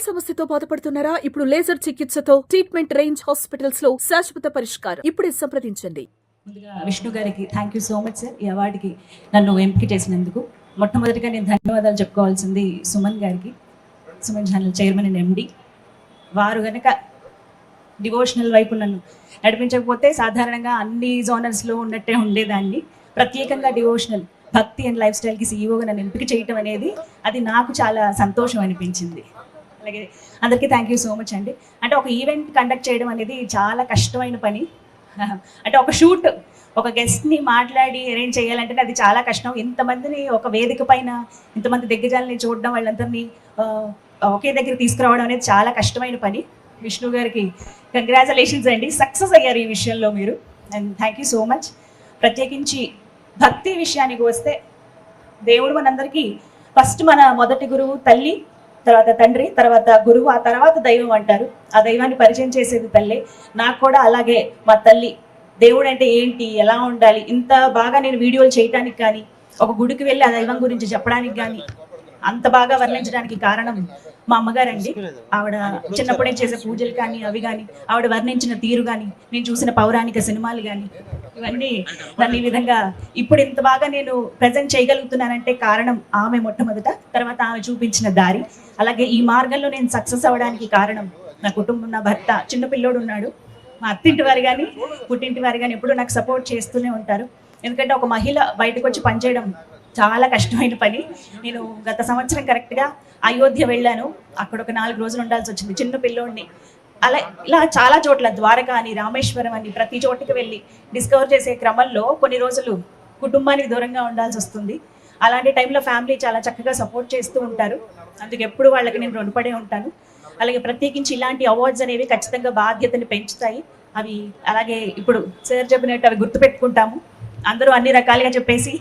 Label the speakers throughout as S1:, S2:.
S1: సమస్యతో బాధపడుతున్నారా? ఇప్పుడు లేజర్ చికిత్సతో ట్రీట్మెంట్ రేంజ్ హాస్పిటల్స్ లో శాశ్వత పరిష్కారం. ఇప్పుడే సంప్రదించండి.
S2: ముందుగా విష్ణు గారికి thank you so much sir, ఈ అవార్డుకి నన్ను ఎంపిక చేసినందుకు. మొట్టమొదటిగా నేను ధన్యవాదాలు చెప్పుకోవాల్సింది సుమన్ గారికి, Suman channel chairman and MD. వారు కనుక డివోషనల్ వైపు నన్ను నడిపించకపోతే సాధారణంగా అన్ని జోనర్స్లో ఉన్నట్టే ఉండేదాన్ని. ప్రత్యేకంగా డివోషనల్ భక్తి అండ్ లైఫ్ స్టైల్కి సీఈఓగా నన్ను ఎంపిక చేయటం అనేది అది నాకు చాలా సంతోషం అనిపించింది. అలాగే అందరికీ థ్యాంక్ యూ సో మచ్ అండి. అంటే ఒక ఈవెంట్ కండక్ట్ చేయడం అనేది చాలా కష్టమైన పని. అంటే ఒక షూట్, ఒక గెస్ట్ని మాట్లాడి అరేంజ్ చేయాలంటే అది చాలా కష్టం. ఇంతమందిని ఒక వేదిక పైన ఇంతమంది దిగ్గజాలని చూడడం, వాళ్ళందరినీ ఒకే దగ్గర తీసుకురావడం అనేది చాలా కష్టమైన పని. విష్ణు గారికి కంగ్రాచులేషన్స్ అండి, సక్సెస్ అయ్యారు ఈ విషయంలో మీరు, and thank you so much. ప్రత్యేకించి భక్తి విషయానికి వస్తే దేవుడు మనందరికీ ఫస్ట్ మన మొదటి గురువు తల్లి, తర్వాత తండ్రి, తర్వాత గురువు, ఆ తర్వాత దైవం అంటారు. ఆ దైవాన్ని పరిచయం చేసేది తల్లే. నాకు కూడా అలాగే మా తల్లి దేవుడు అంటే ఏంటి, ఎలా ఉండాలి, ఇంత బాగా నేను వీడియోలు చేయడానికి కానీ, ఒక గుడికి వెళ్ళి ఆ దైవం గురించి చెప్పడానికి కానీ, అంత బాగా వర్ణించడానికి కారణం మా అమ్మగారండి. ఆవిడ చిన్నప్పుడే చేసే పూజలు కానీ అవి కానీ, ఆవిడ వర్ణించిన తీరు కానీ, నేను చూసిన పౌరాణిక సినిమాలు కానీ, ఇవన్నీ నన్ను ఈ విధంగా ఇప్పుడు ఇంత బాగా నేను ప్రజెంట్ చేయగలుగుతున్నానంటే కారణం ఆమె మొట్టమొదట, తర్వాత ఆమె చూపించిన దారి. అలాగే ఈ మార్గంలో నేను సక్సెస్ అవ్వడానికి కారణం నా కుటుంబం, నా భర్త, చిన్న పిల్లోడు ఉన్నాడు, మా అత్తింటి వారు కానీ పుట్టింటి వారు కానీ ఎప్పుడూ నాకు సపోర్ట్ చేస్తూనే ఉంటారు. ఎందుకంటే ఒక మహిళ బయటకు వచ్చి పనిచేయడం చాలా కష్టమైన పని. నేను గత సంవత్సరం కరెక్ట్గా అయోధ్య వెళ్ళాను. అక్కడ ఒక 4 రోజులు ఉండాల్సి వచ్చింది చిన్న పిల్లోడిని. అలా ఇలా చాలా చోట్ల, ద్వారకా అని, రామేశ్వరం అని, ప్రతి చోటుకి వెళ్ళి డిస్కవర్ చేసే క్రమంలో కొన్ని రోజులు కుటుంబానికి దూరంగా ఉండాల్సి వస్తుంది. అలాంటి టైంలో ఫ్యామిలీ చాలా చక్కగా సపోర్ట్ చేస్తూ ఉంటారు. అందుకు ఎప్పుడు వాళ్ళకి నేను రుణపడే ఉంటాను. అలాగే ప్రత్యేకించి ఇలాంటి అవార్డ్స్ అనేవి ఖచ్చితంగా బాధ్యతని పెంచుతాయి. అవి అలాగే ఇప్పుడు సార్ చెప్పినట్టు అవి గుర్తుపెట్టుకుంటాము. అందరూ అన్ని రకాలుగా చెప్పేసి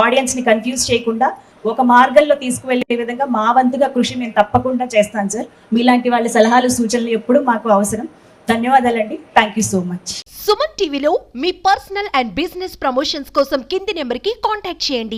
S2: ఆడియన్స్ని కన్ఫ్యూజ్ చేయకుండా ఒక మార్గంలో తీసుకువెళ్ళే విధంగా మా వంతుగా కృషి నేను తప్పకుండా చేస్తాను సార్. మీలాంటి వాళ్ళ సలహాలు, సూచనలు ఎప్పుడు మాకు అవసరం. ధన్యవాదాలండి, thank you so much.
S3: Suman టీవీలో మీ పర్సనల్ అండ్ బిజినెస్ ప్రమోషన్స్ కోసం కింది నెంబర్కి కాంటాక్ట్ చేయండి.